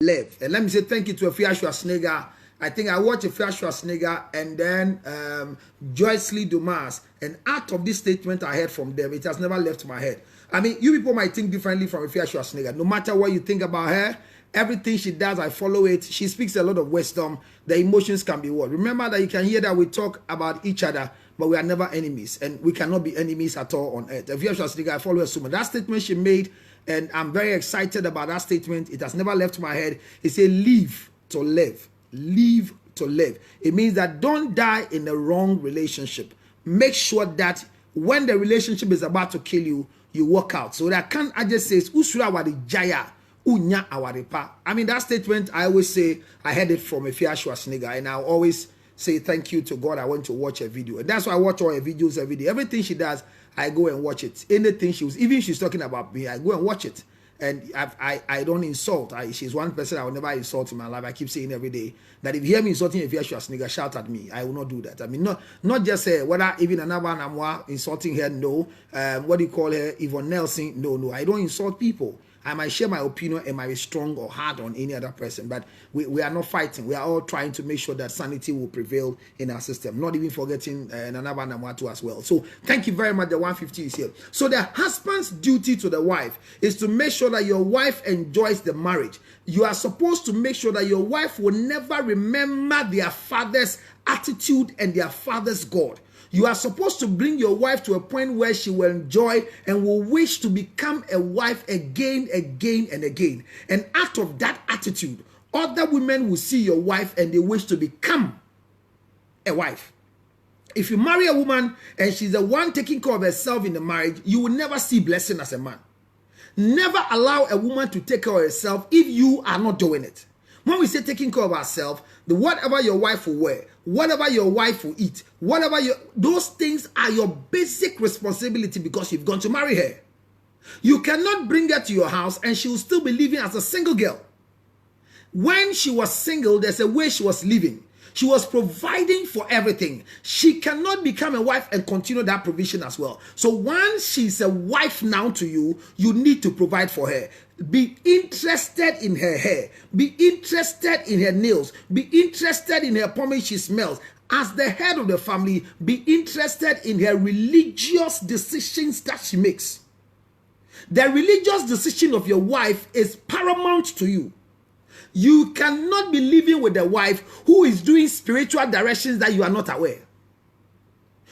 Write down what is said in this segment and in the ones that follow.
live. And let me say thank you to Afia Schwarzenegger. I think I watched Afia Schwarzenegger and then Joyce Lee Dumas. And out of this statement I heard from them, it has never left my head. I mean, you people might think differently from Afia Schwarzenegger. No matter what you think about her, everything she does, I follow it. She speaks a lot of wisdom. The emotions can be what? Remember that you can hear that we talk about each other, but we are never enemies. And we cannot be enemies at all on earth. Afia Schwarzenegger, I follow her so much. That statement she made, and I'm very excited about that statement. It has never left my head. It said, live to live. Live to live. It means that don't die in the wrong relationship. Make sure that when the relationship is about to kill you, you walk out. So that can I just says, Usura wadi jaya, unya awaripa. I mean, that statement, I always say, I heard it from Afia Schwarzenegger, and I always say thank you to God. I went to watch a video. And that's why I watch all her videos every day. Everything she does, I go and watch it. Anything she was, even she's talking about me, I go and watch it. And I don't insult. She's one person I will never insult in my life. I keep saying every day that if you hear me insulting Afia Schwarzenegger, shout at me. I will not do that. I mean, not just whether even another Namwa insulting her, no. What do you call her? Yvonne Nelson, no. I don't insult people. I might share my opinion and might be strong or hard on any other person, but we are not fighting. We are all trying to make sure that sanity will prevail in our system, not even forgetting Nanaba Namwatu as well. So thank you very much. The 150 is here. So the husband's duty to the wife is to make sure that your wife enjoys the marriage. You are supposed to make sure that your wife will never remember their father's attitude and their father's God. You are supposed to bring your wife to a point where she will enjoy and will wish to become a wife again, and again. And out of that attitude, other women will see your wife and they wish to become a wife. If you marry a woman and she's the one taking care of herself in the marriage, you will never see blessing as a man. Never allow a woman to take care of herself if you are not doing it. When we say taking care of ourselves, whatever your wife will wear, whatever your wife will eat, those things are your basic responsibility because you've gone to marry her. You cannot bring her to your house and she will still be living as a single girl. When she was single, there's a way she was living. She was providing for everything. She cannot become a wife and continue that provision as well. So once she's a wife now to you, you need to provide for her. Be interested in her hair. Be interested in her nails. Be interested in her pomade she smells. As the head of the family, be interested in her religious decisions that she makes. The religious decision of your wife is paramount to you. You cannot be living with a wife who is doing spiritual directions that you are not aware.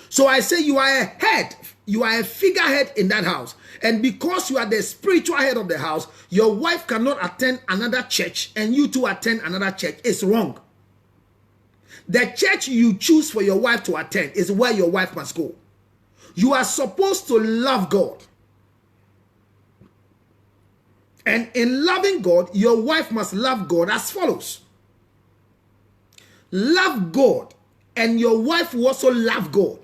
So I say you are a head, you are a figurehead in that house. And because you are the spiritual head of the house, your wife cannot attend another church and you too attend another church. It's wrong. The church you choose for your wife to attend is where your wife must go. You are supposed to love God. And in loving God, your wife must love God as follows. Love God, and your wife will also love God.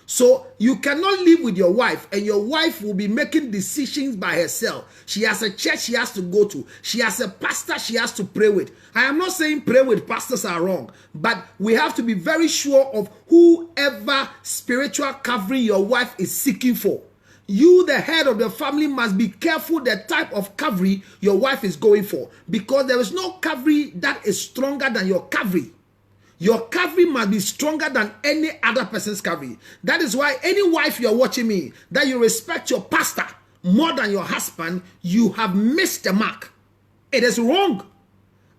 So you cannot live with your wife, and your wife will be making decisions by herself. She has a church she has to go to. She has a pastor she has to pray with. I am not saying pray with pastors are wrong, but we have to be very sure of whoever spiritual covering your wife is seeking for. You, the head of the family, must be careful the type of covering your wife is going for, because there is no covering that is stronger than your covering. Your covering must be stronger than any other person's covering. That is why any wife you're watching me, that you respect your pastor more than your husband, you have missed the mark. It is wrong.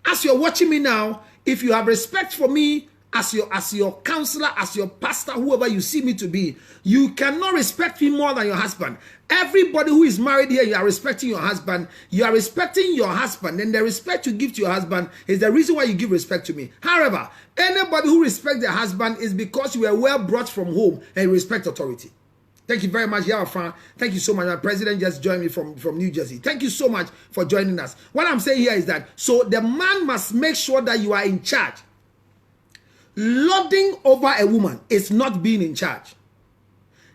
As you're watching me now, if you have respect for me, as your counselor, as your pastor, whoever you see me to be, you cannot respect me more than your husband. Everybody who is married here, you are respecting your husband. You are respecting your husband, and the respect you give to your husband is the reason why you give respect to me. However, anybody who respects their husband is because you were well brought from home and respect authority. Thank you very much, Yawafan. Thank you so much. My president just joined me from New Jersey. Thank you so much for joining us. What I'm saying here is that, so the man must make sure that you are in charge. Lording over a woman is not being in charge.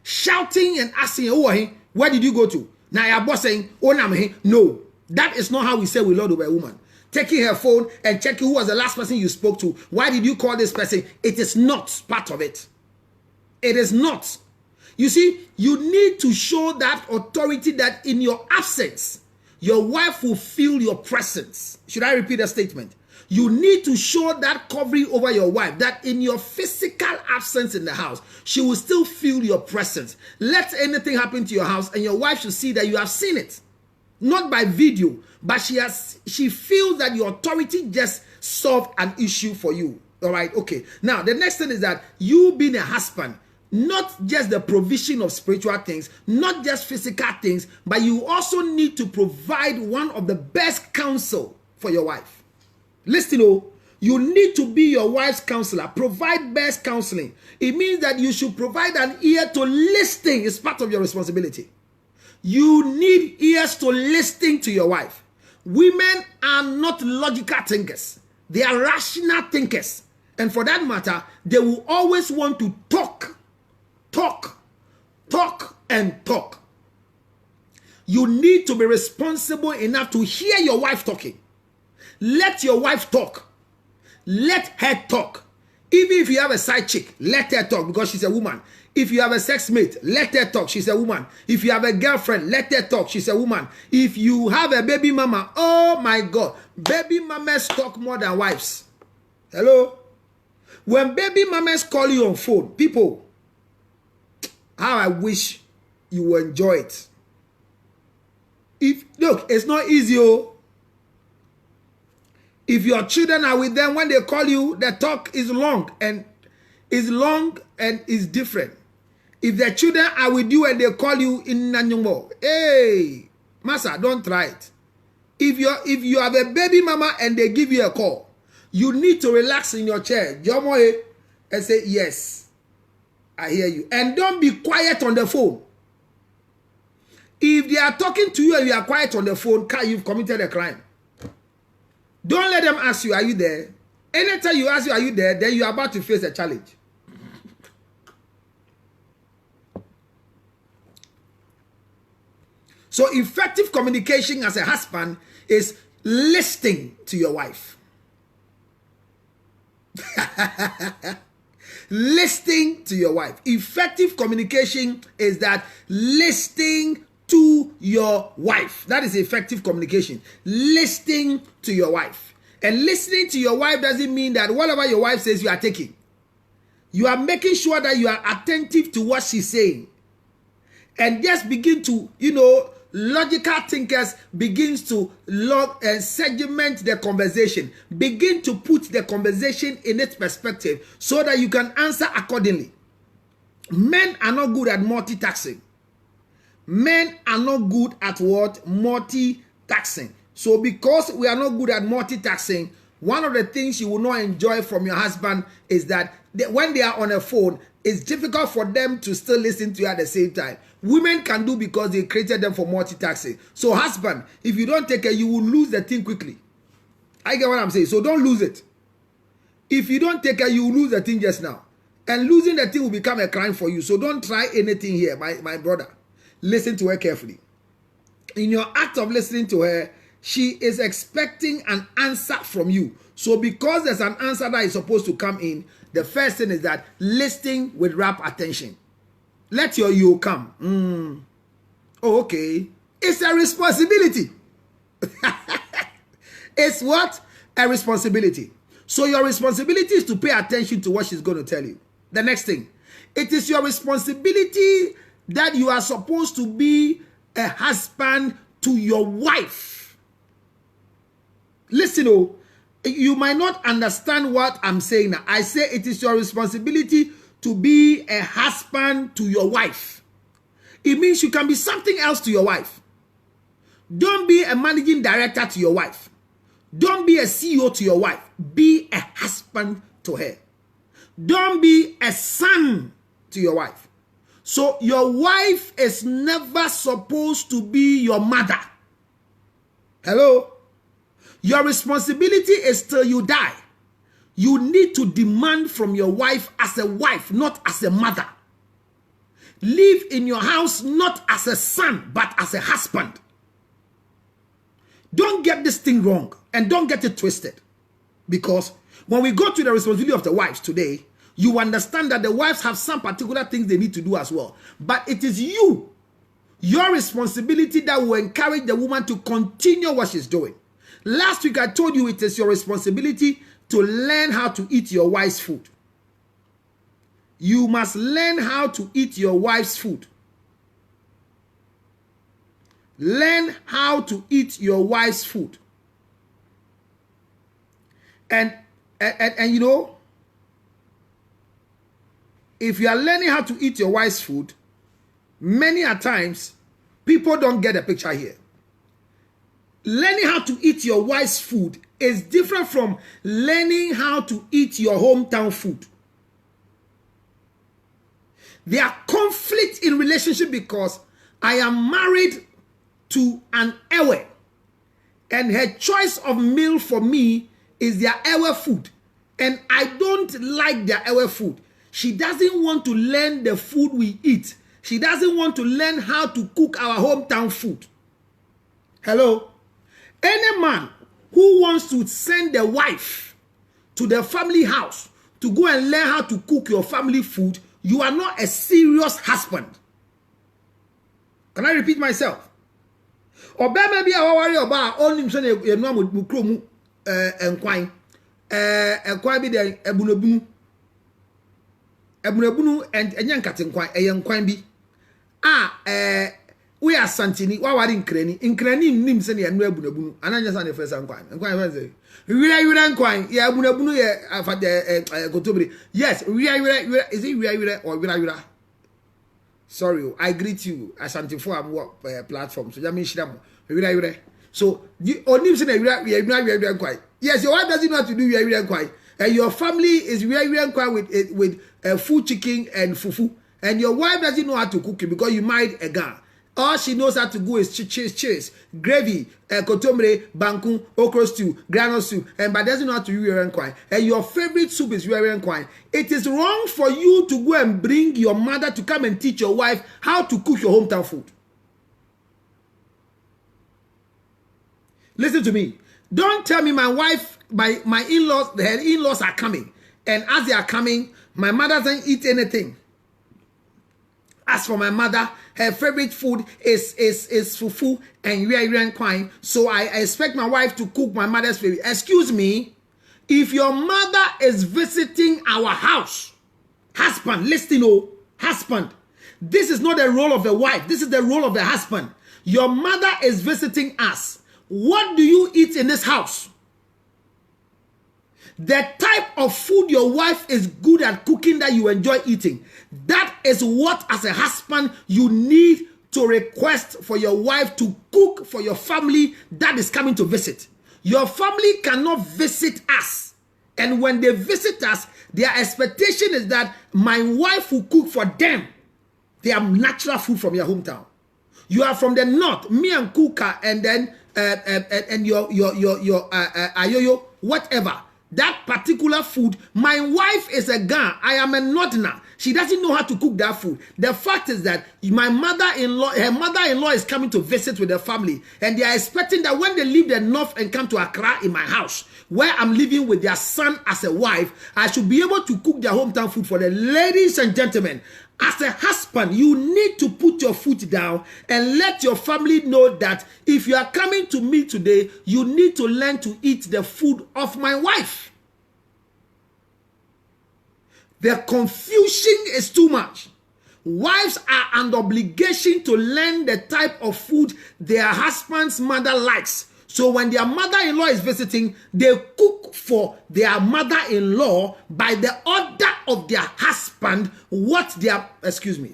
Shouting and asking, oh, where did you go to? Now your boss saying, oh, no, that is not how we say we lord over a woman. Taking her phone and checking who was the last person you spoke to. Why did you call this person? It is not part of it. It is not. You see, you need to show that authority that in your absence, your wife will feel your presence. Should I repeat the statement? You need to show that covering over your wife, that in your physical absence in the house, she will still feel your presence. Let anything happen to your house and your wife should see that you have seen it. Not by video, but she feels that your authority just solved an issue for you. All right, okay. Now, the next thing is that you being a husband, not just the provision of spiritual things, not just physical things, but you also need to provide one of the best counsel for your wife. Listen, you need to be your wife's counselor. Provide best counseling. It means that you should provide an ear to listening. It's part of your responsibility. You need ears to listen to your wife. Women are not logical thinkers. They are rational thinkers. And for that matter, they will always want to talk, and talk. You need to be responsible enough to hear your wife talking. Let your wife talk. Let her talk. Even if you have a side chick, let her talk because she's a woman. If you have a sex mate, let her talk. She's a woman. If you have a girlfriend, let her talk. She's a woman. If you have a baby mama, oh my God, baby mamas talk more than wives. Hello? When baby mamas call you on phone, people, how I wish you will enjoy it. Look, it's not easy. If your children are with them, when they call you, the talk is long and is different. If the children are with you and they call you in Nanyumo, hey, Massa, don't try it. If you have a baby mama and they give you a call, you need to relax in your chair, Jomoe, and say, yes, I hear you. And don't be quiet on the phone. If they are talking to you and you are quiet on the phone, you've committed a crime. Don't let them ask you, are you there? Anytime you ask you, are you there, then you are about to face a challenge. So effective communication as a husband is listening to your wife. Listening to your wife. Effective communication is that listening to your wife. That is effective communication. Listening to your wife. And listening to your wife doesn't mean that whatever your wife says, you are taking. You are making sure that you are attentive to what she's saying. And just begin to, logical thinkers begins to log and segment the conversation. Begin to put the conversation in its perspective so that you can answer accordingly. Men are not good at multitasking. Men are not good at what? Multitasking. So because we are not good at multitasking, one of the things you will not enjoy from your husband is that when they are on a phone, it's difficult for them to still listen to you at the same time. Women can do because they created them for multitasking. So husband, if you don't take care, you will lose the thing quickly. I get what I'm saying. So don't lose it. If you don't take care, you will lose the thing just now. And losing the thing will become a crime for you. So don't try anything here, my brother. Listen to her carefully. In your act of listening to her, she is expecting an answer from you. So because there's an answer that is supposed to come in, the first thing is that listening with rapt attention. Let your you come. Oh, okay. It's a responsibility. It's what? A responsibility. So your responsibility is to pay attention to what she's going to tell you. The next thing. It is your responsibility that you are supposed to be a husband to your wife. Listen, you might not understand what I'm saying now. I say it is your responsibility to be a husband to your wife. It means you can be something else to your wife. Don't be a managing director to your wife. Don't be a CEO to your wife. Be a husband to her. Don't be a son to your wife. So your wife is never supposed to be your mother. Hello? Your responsibility is till you die. You need to demand from your wife as a wife, not as a mother. Live in your house not as a son, but as a husband. Don't get this thing wrong and don't get it twisted. Because when we go to the responsibility of the wives today, you understand that the wives have some particular things they need to do as well. But it is you Your responsibility that will encourage the woman to continue what she's doing. Last week I told you it is your responsibility to learn how to eat your wife's food. You must learn how to eat your wife's food. Learn how to eat your wife's food. And you know, if you are learning how to eat your wife's food, many a times people don't get the picture here. Learning how to eat your wife's food is different from learning how to eat your hometown food. There are conflicts in relationship because I am married to an Ewe, and her choice of meal for me is their Ewe food, and I don't like their Ewe food. She doesn't want to learn the food we eat. She doesn't want to learn how to cook our hometown food. Hello? Any man who wants to send the wife to the family house to go and learn how to cook your family food, you are not a serious husband. Can I repeat myself? Oba maybe I worry about only mson e no mu kromu enkwan enkwan bi de ebunobunu and enye nkate nkwan enkwan bi we are santini wa wari nkrani nim se ne enu ebunobunu ananya sa ne first nkwan fe wira nkwan ya ebunobunu ye afade gotobre. Yes, wira is it wira or wira? Sorry, I greet you as Santifo am platform. So Jami Shidam. So the onim say wira kwai. Yes, your wife doesn't know how to do wira kwai. And your family is wira kwai with full chicken and fufu. And your wife doesn't know how to cook it because you married a guy. All she knows how to do is cheese, gravy, kotomre, banku, okra stew, granule soup, and but doesn't know how to do wira kwai. And your favorite soup is wira kwai. It is wrong for you to go and bring your mother to come and teach your wife how to cook your hometown food. Listen to me. Don't tell me my wife, my in-laws, her in-laws are coming. And as they are coming, my mother doesn't eat anything. As for my mother, her favorite food is fufu and wira kwai. So I expect my wife to cook my mother's favorite. Excuse me, if your mother is visiting our house, husband, listen, husband, this is not the role of the wife. This is the role of the husband. Your mother is visiting us. What do you eat in this house? The type of food your wife is good at cooking that you enjoy eating, that is what as a husband you need to request for your wife to cook for your family that is coming to visit. Your family cannot visit us. And when they visit us, their expectation is that my wife will cook for them. They have natural food from your hometown. You are from the north, me and Kuka, and then and your ayoyo, whatever. That particular food, my wife is a Ga. I am a northerner. She doesn't know how to cook that food. The fact is that my mother-in-law, her mother-in-law is coming to visit with the family, and they are expecting that when they leave the north and come to Accra in my house, where I'm living with their son as a wife, I should be able to cook their hometown food for the ladies and gentlemen. As a husband, you need to put your foot down and let your family know that if you are coming to me today, you need to learn to eat the food of my wife. The confusion is too much. Wives are under obligation to learn the type of food their husband's mother likes. So when their mother-in-law is visiting, they cook for their mother-in-law by the order of their husband what they are,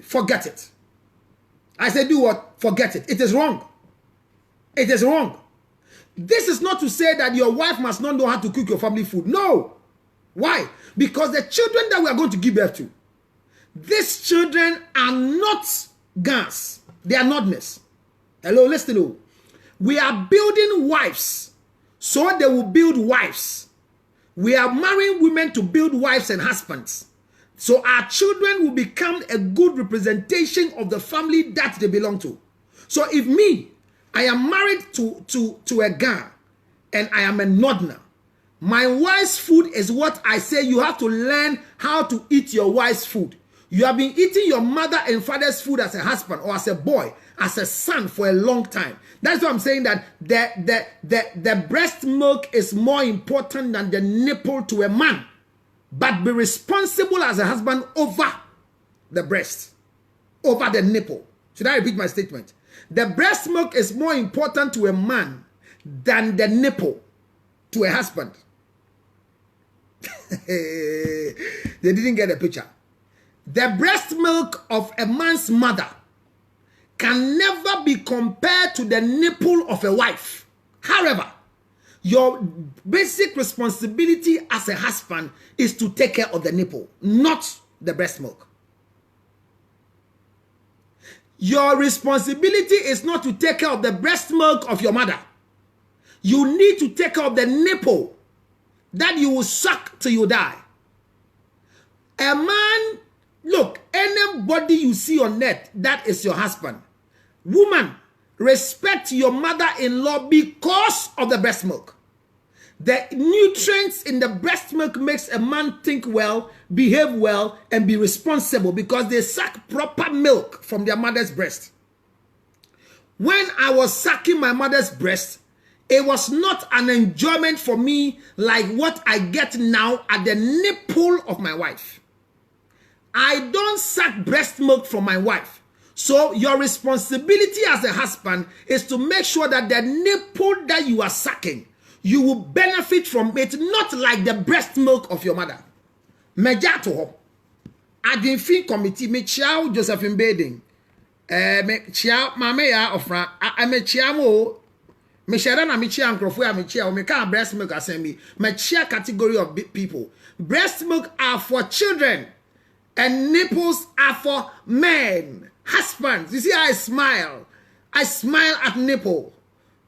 forget it. I said do what? Forget it. It is wrong. It is wrong. This is not to say that your wife must not know how to cook your family food. No. Why? Because the children that we are going to give birth to, these children are not Gans. They are not ness. Hello, listen to. We are building wives, so they will build wives. We are marrying women to build wives and husbands. So our children will become a good representation of the family that they belong to. So if me, I am married to a guy, and I am a northerner, my wife's food is what I say you have to learn how to eat your wife's food. You have been eating your mother and father's food as a husband or as a boy. as a son for a long time. That's why I'm saying that the breast milk is more important than the nipple to a man. But be responsible as a husband over the breast, over the nipple. Should I repeat my statement? The breast milk is more important to a man than the nipple to a husband. They didn't get a picture. The breast milk of a man's mother can never be compared to the nipple of a wife. However, your basic responsibility as a husband is to take care of the nipple, not the breast milk. Your responsibility is not to take care of the breast milk of your mother. You need to take care of the nipple that you will suck till you die. A man, look, anybody you see on net, that is your husband. Woman, respect your mother-in-law because of the breast milk. The nutrients in the breast milk makes a man think well, behave well, and be responsible because they suck proper milk from their mother's breast. When I was sucking my mother's breast, it was not an enjoyment for me like what I get now at the nipple of my wife. I don't suck breast milk from my wife. So your responsibility as a husband is to make sure that the nipple that you are sucking, you will benefit from it, not like the breast milk of your mother. Mejato, Adinfin committee, me chiao Josephine Bading, me chiao mamea ofra, me chiamo, me sharana me chia crofua me chia, me can breast milk assembly, me chia category of people. Breast milk are for children, and nipples are for men, husbands. You see, I smile at nipple.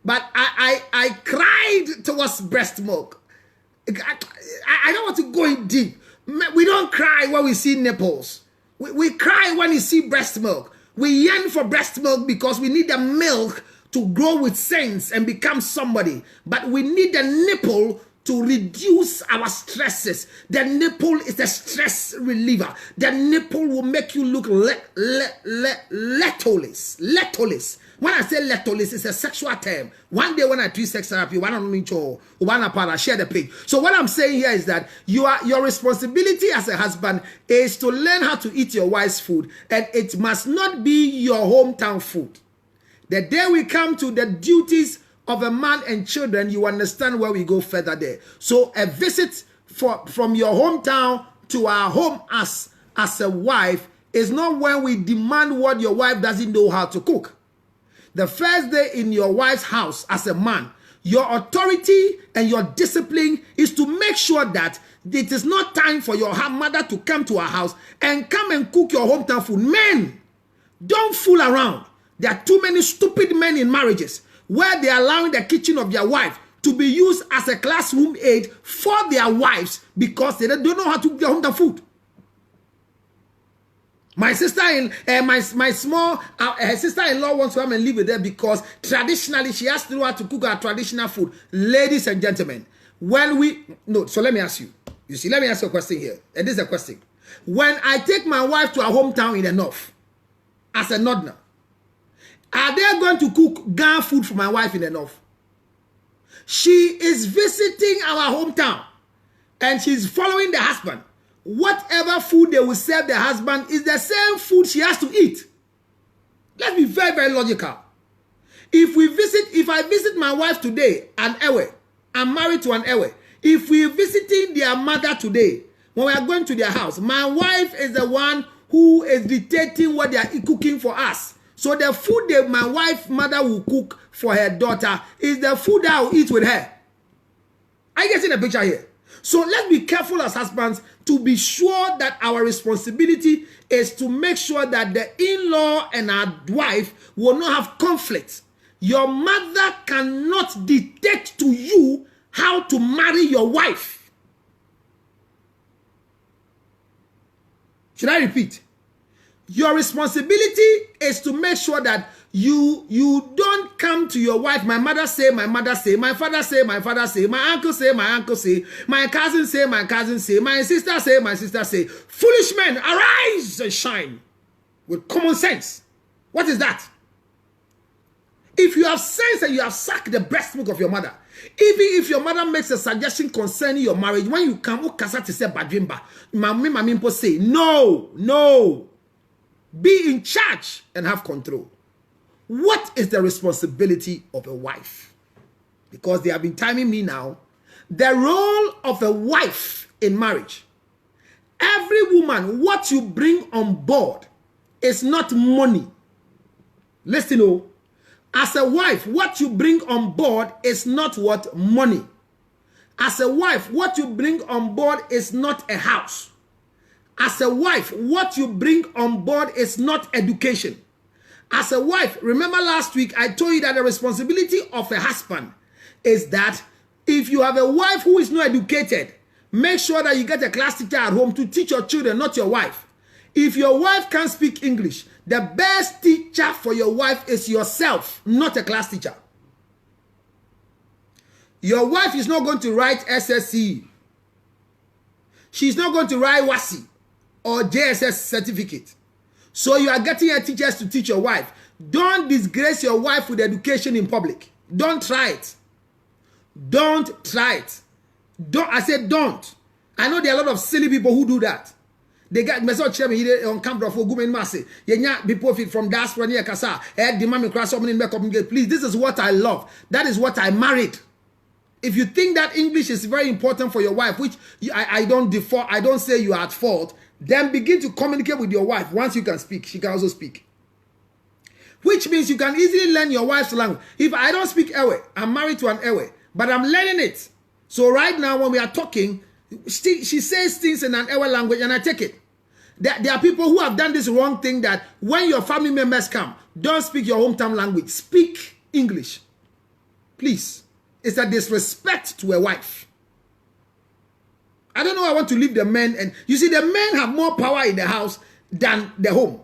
But I cried towards breast milk. I don't want to go in deep. We don't cry when we see nipples. We cry when we see breast milk. We yearn for breast milk because we need the milk to grow with sense and become somebody. But we need the nipple to reduce our stresses. The nipple is a stress reliever. The nipple will make you look letoless. When I say letoless, it's a sexual term. One day when I do sex therapy, share the page. So what I'm saying here is that your responsibility as a husband is to learn how to eat your wife's food, and it must not be your hometown food. The day we come to the duties of a man and children, you understand where we go further there. So a visit from your hometown to our home as a wife is not when we demand what your wife doesn't know how to cook. The first day in your wife's house as a man, your authority and your discipline is to make sure that it is not time for your mother to come to our house and come and cook your hometown food. Men, don't fool around. There are too many stupid men in marriages where they are allowing the kitchen of their wife to be used as a classroom aid for their wives because they don't know how to cook their hometown food. My sister her sister-in-law wants to come and live with her because traditionally she has to know how to cook her traditional food. Ladies and gentlemen, so let me ask you. You see, let me ask you a question here. And this is a question. When I take my wife to her hometown in the north, as a northerner, are they going to cook Ghana food for my wife in the north? She is visiting our hometown and she's following the husband. Whatever food they will serve the husband is the same food she has to eat. Let's be very, very logical. If I visit my wife today, an Ewe, I'm married to an Ewe. If we're visiting their mother today, when we are going to their house, my wife is the one who is dictating what they are cooking for us. So the food that my wife's mother will cook for her daughter is the food that I will eat with her. Are you getting the picture here? So let's be careful as husbands to be sure that our responsibility is to make sure that the in-law and our wife will not have conflict. Your mother cannot dictate to you how to marry your wife. Should I repeat? Your responsibility is to make sure that you don't come to your wife. My mother say, my father say, my father say, my uncle say, my uncle say, my cousin say, my cousin say, my sister say, my sister say. Foolish men, arise and shine with common sense. What is that? If you have sensed that you have sucked the breast milk of your mother, even if your mother makes a suggestion concerning your marriage, when you come, to say badrimba, mami say no, no. Be in charge and have control. What is the responsibility of a wife? Because they have been timing me now. The role of a wife in marriage. Every woman, what you bring on board is not money. Listen, oh. As a wife, what you bring on board is not what money. As a wife, what you bring on board is not a house. As a wife, what you bring on board is not education. As a wife, remember last week I told you that the responsibility of a husband is that if you have a wife who is not educated, make sure that you get a class teacher at home to teach your children, not your wife. If your wife can't speak English, the best teacher for your wife is yourself, not a class teacher. Your wife is not going to write SSC. She's not going to write WASI or JSS certificate. So you are getting your teachers to teach your wife. Don't disgrace your wife with education in public. Don't try it. Don't try it. I said don't. I know there are a lot of silly people who do that. They got message chairman on camera for women massive. Yenya be profit from diaspora near Kasa. The mama cross opening make up. Please, this is what I love. That is what I married. If you think that English is very important for your wife, which I don't default, I don't say you are at fault, then begin to communicate with your wife. Once you can speak, she can also speak. Which means you can easily learn your wife's language. If I don't speak Ewe, I'm married to an Ewe, but I'm learning it. So right now when we are talking, she says things in an Ewe language and I take it. There are people who have done this wrong thing that when your family members come, don't speak your hometown language. Speak English. Please. It's a disrespect to a wife. I don't know. I want to leave the men. And you see, the men have more power in the house than the home.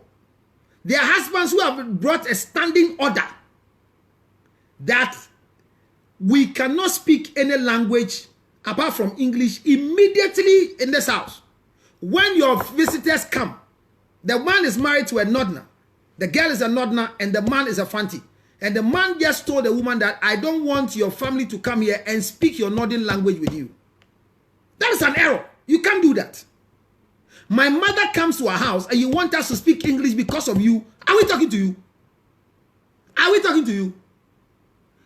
There are husbands who have brought a standing order that we cannot speak any language apart from English immediately in this house. When your visitors come, the man is married to a Northerner, the girl is a Northerner, and the man is a Fanti. And the man just told the woman that I don't want your family to come here and speak your Northern language with you. That is an error. You can't do that. My mother comes to our house and you want us to speak English because of you. Are we talking to you? Are we talking to you?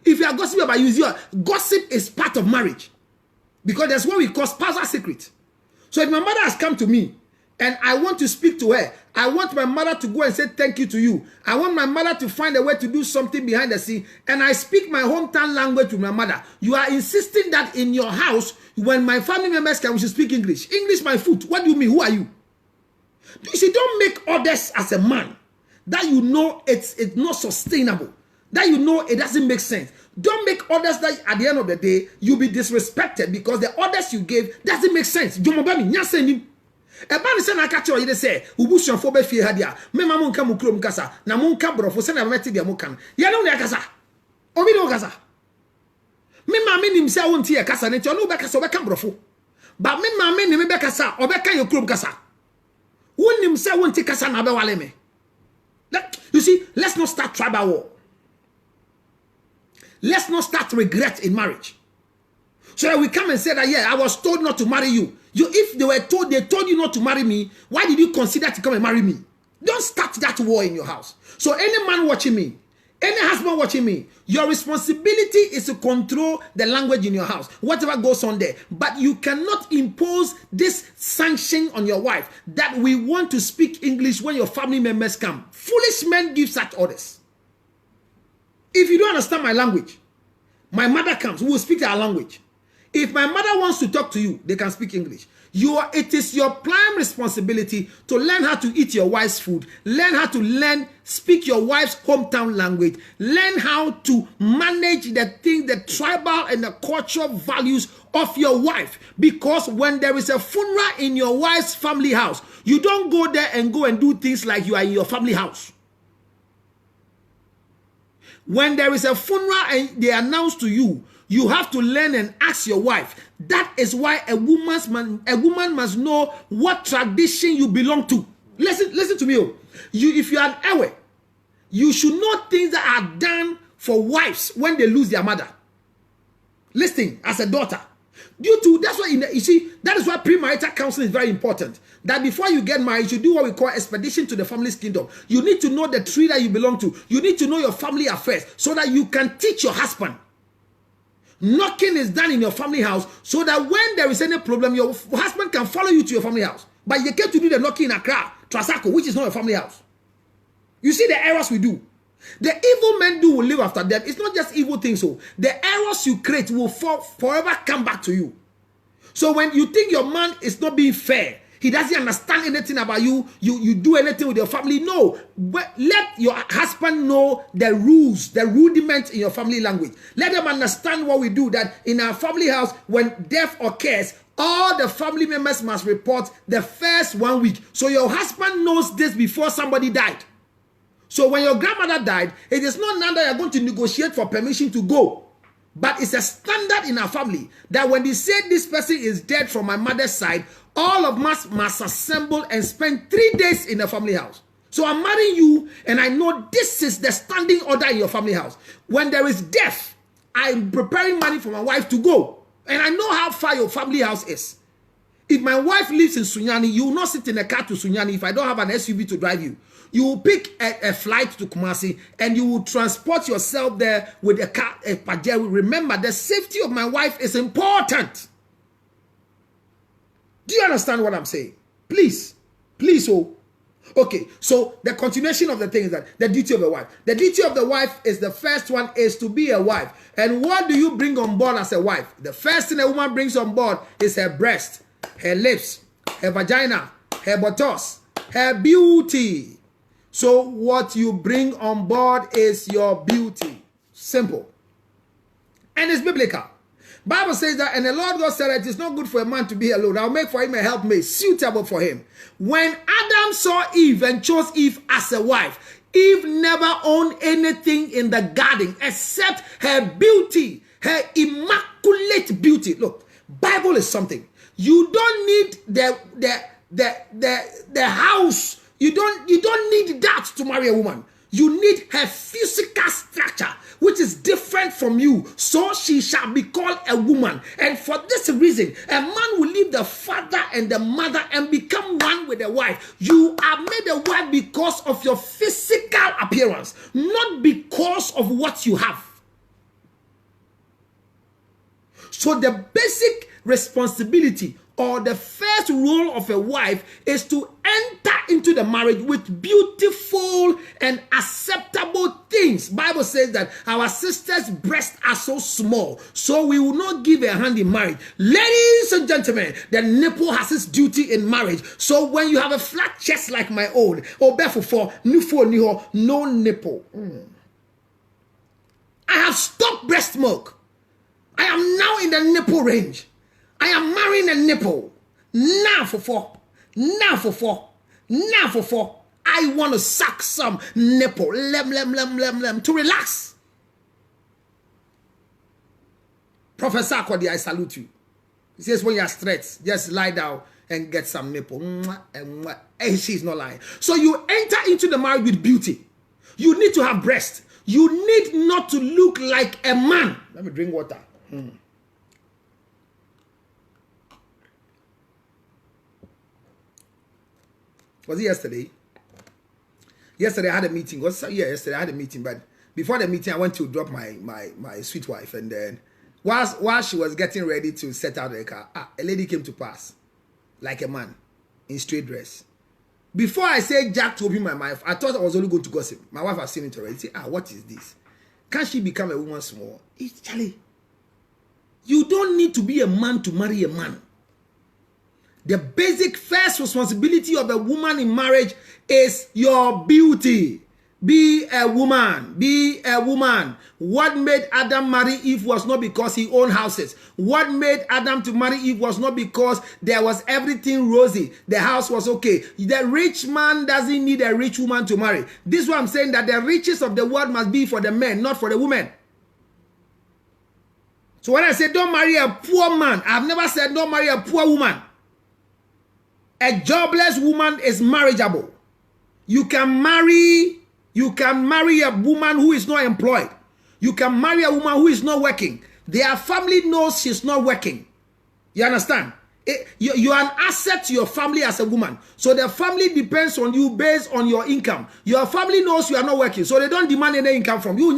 If you are gossiping about you, gossip is part of marriage. Because that's what we call spousal secret. So if my mother has come to me and I want to speak to her, I want my mother to go and say thank you to you. I want my mother to find a way to do something behind the scene, and I speak my hometown language with my mother. You are insisting that in your house, when my family members come, we should speak English. English, my foot. What do you mean? Who are you? You see, don't make others as a man that you know it's not sustainable, that you know it doesn't make sense. Don't make others that at the end of the day, you'll be disrespected because the orders you gave doesn't make sense. Ebani se na ka cho yede se ubusuafo be fie ha dia me ma mo nka mo krom kasa na mo nka brofo se na meti dia mo kan ye no ne kasa obi no kasa me ma me nim se wonti e kasa ne cho no be kasa obe ka brofo ba me ma me ne me be kasa obe ka ye krom kasa wonim se wonti kasa na be wale me. You see, let's not start tribal war. Let's not start regret in marriage. So that we come and say that, yeah, I was told not to marry you. If they told you not to marry me, why did you consider to come and marry me? Don't start that war in your house. So any man watching me, any husband watching me, your responsibility is to control the language in your house, whatever goes on there. But you cannot impose this sanction on your wife that we want to speak English when your family members come. Foolish men give such orders. If you don't understand my language, my mother comes, we will speak our language. If my mother wants to talk to you, they can speak English. It is your prime responsibility to learn how to eat your wife's food. Learn how to speak your wife's hometown language. Learn how to manage the tribal and the cultural values of your wife. Because when there is a funeral in your wife's family house, you don't go there and do things like you are in your family house. When there is a funeral and they announce to you, you have to learn and ask your wife. That is why a woman must know what tradition you belong to. Listen to me. If you are an Ewe, you should know things that are done for wives when they lose their mother. Listen, as a daughter. Due to, that's why, you see, that is why premarital counseling is very important. That before you get married, you do what we call expedition to the family's kingdom. You need to know the tree that you belong to. You need to know your family affairs so that you can teach your husband. Knocking is done in your family house so that when there is any problem, your husband can follow you to your family house. But you came to do the knocking in Accra, Trasacco, which is not your family house. You see the errors we do. The evil men do will live after them. It's not just evil things. So the errors you create will forever come back to you. So when you think your man is not being fair, he doesn't understand anything about you, you do anything with your family. No, but let your husband know the rules, the rudiments in your family language. Let them understand what we do, that in our family house, when death occurs, all the family members must report the first 1 week. So your husband knows this before somebody died. So when your grandmother died, it is not now that you're going to negotiate for permission to go. But it's a standard in our family that when they say this person is dead from my mother's side, all of us must assemble and spend 3 days in the family house. So I'm marrying you, and I know this is the standing order in your family house. When there is death, I'm preparing money for my wife to go. And I know how far your family house is. If my wife lives in Sunyani, you will not sit in a car to Sunyani if I don't have an SUV to drive you. You will pick a flight to Kumasi and you will transport yourself there with a car, a Pajero. Remember, the safety of my wife is important. Do you understand what I'm saying? Please, please, oh. Okay, so the continuation of the thing is that the duty of the wife. The duty of the wife is, the first one is to be a wife. And what do you bring on board as a wife? The first thing a woman brings on board is her breast, her lips, her vagina, her buttocks, her beauty. So what you bring on board is your beauty. Simple. And it's biblical. Bible says that, and the Lord God said, it is not good for a man to be alone. I'll make for him a helpmate suitable for him. When Adam saw Eve and chose Eve as a wife, Eve never owned anything in the garden except her beauty, her immaculate beauty. Look, Bible is something. You don't need the house. You don't need that to marry a woman. You need her physical structure, which is different from you. So she shall be called a woman. And for this reason, a man will leave the father and the mother and become one with the wife. You are made a wife because of your physical appearance, not because of what you have. So the basic responsibility or the first role of a wife is to enter into the marriage with beautiful and acceptable things. Bible says that our sister's breasts are so small, so we will not give a hand in marriage. Ladies and gentlemen, the nipple has its duty in marriage. So when you have a flat chest like my own, or therefore no nipple. I have stopped breast milk. I am now in the nipple range. I am marrying a nipple. Now for four. I want to suck some nipple. Lem, to relax. Professor Akodi, I salute you. He says when you are stressed, just lie down and get some nipple. And she's not lying. So you enter into the marriage with beauty. You need to have breast. You need not to look like a man. Let me drink water. Was it yesterday? Yesterday I had a meeting. Yesterday I had a meeting, but before the meeting I went to drop my sweet wife, and then while she was getting ready to set out the car, a lady came to pass, like a man, in straight dress. Before I said Jack to open my mouth, I thought I was only going to gossip. My wife has seen it already. Say, what is this? Can she become a woman small? It's Charlie. You don't need to be a man to marry a man. The basic first responsibility of a woman in marriage is your beauty. Be a woman. Be a woman. What made Adam marry Eve was not because he owned houses. What made Adam to marry Eve was not because there was everything rosy. The house was okay. The rich man doesn't need a rich woman to marry. This is what I'm saying, that the riches of the world must be for the men, not for the women. So when I say don't marry a poor man, I've never said don't marry a poor woman. A jobless woman is marriageable. You can marry a woman who is not employed. You can marry a woman who is not working. Their family knows she's not working. You understand? You are an asset to your family as a woman. So the family depends on you based on your income. Your family knows you are not working, so they don't demand any income from you.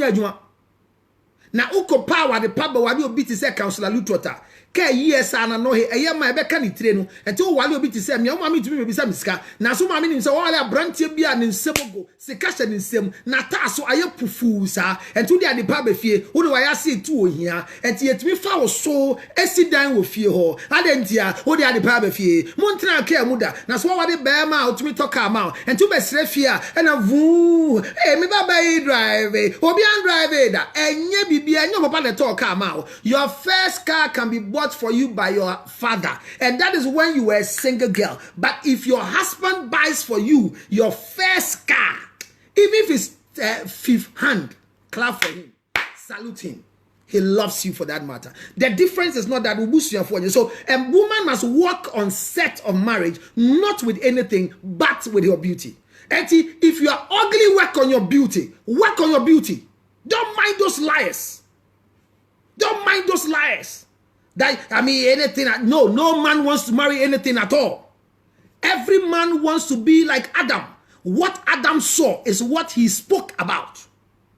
Now, uko power the power wadi obi ti say Councillor Lutrota. Ke yes ana no he eye ma be ka ni tire no. Enti o wale obi ti say me o ma mi tumi be bisa miska. Na so ma mi nim say wale abrantie bia ne nsem sika hye ne nsem na ta so aye pufu sa. Enti odi ade pa be fie. Wo de wa ya se tu ohia. Enti yetumi fa wo so esi dan wo fie ho. Adentia odi ade pa be fie. Montra ka mu da. Na so wade be ma otumi toka ma. Enti be sre fie a na vu. Me baba e drive. Obi an drive da. Enye bibi enye papa le talk car ma. Your first car can be bought for you by your father, and that is when you were a single girl. But if your husband buys for you your first car, even if it's fifth hand, clap for him, salute him. He loves you for that matter. The difference is not that we boost you for you. So a woman must work on set of marriage, not with anything but with your beauty. And if you are ugly, work on your beauty. Work on your beauty. Don't mind those liars. Don't mind those liars. That, I mean, anything. No man wants to marry anything at all. Every man wants to be like Adam. What Adam saw is what he spoke about.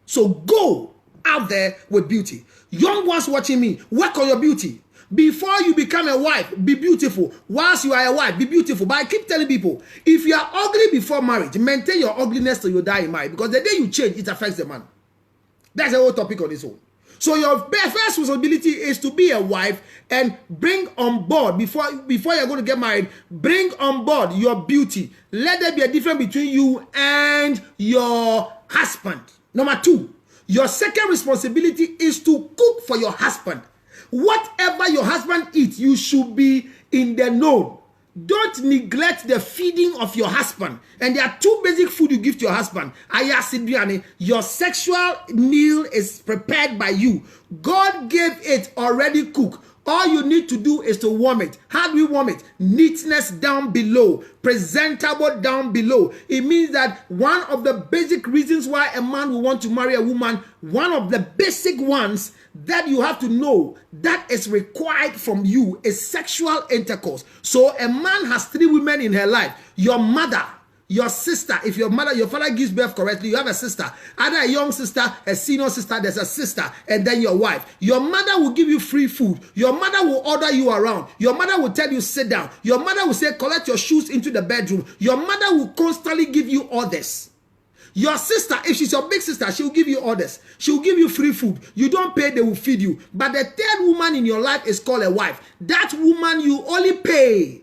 So go out there with beauty. Young ones watching me, work on your beauty. Before you become a wife, be beautiful. Once you are a wife, be beautiful. But I keep telling people, if you are ugly before marriage, maintain your ugliness till you die in marriage. Because the day you change, it affects the man. That's the whole topic on this one. So your first responsibility is to be a wife and bring on board, before you're going to get married, bring on board your beauty. Let there be a difference between you and your husband. Number 2, your second responsibility is to cook for your husband. Whatever your husband eats, you should be in the know. Don't neglect the feeding of your husband. And there are 2 basic food you give to your husband. Your sexual meal is prepared by you. God gave it already cooked. All you need to do is to warm it. How do we warm it? Neatness down below. Presentable down below. It means that one of the basic reasons why a man will want to marry a woman, one of the basic ones that you have to know that is required from you is sexual intercourse. So a man has 3 women in her life. Your mother, your sister. If your father gives birth correctly, you have a sister. Either a young sister, a senior sister, there's a sister, and then your wife. Your mother will give you free food. Your mother will order you around. Your mother will tell you sit down. Your mother will say collect your shoes into the bedroom. Your mother will constantly give you orders. Your sister, if she's your big sister, she will give you orders. She will give you free food. You don't pay, they will feed you. But the 3rd woman in your life is called a wife. That woman you only pay.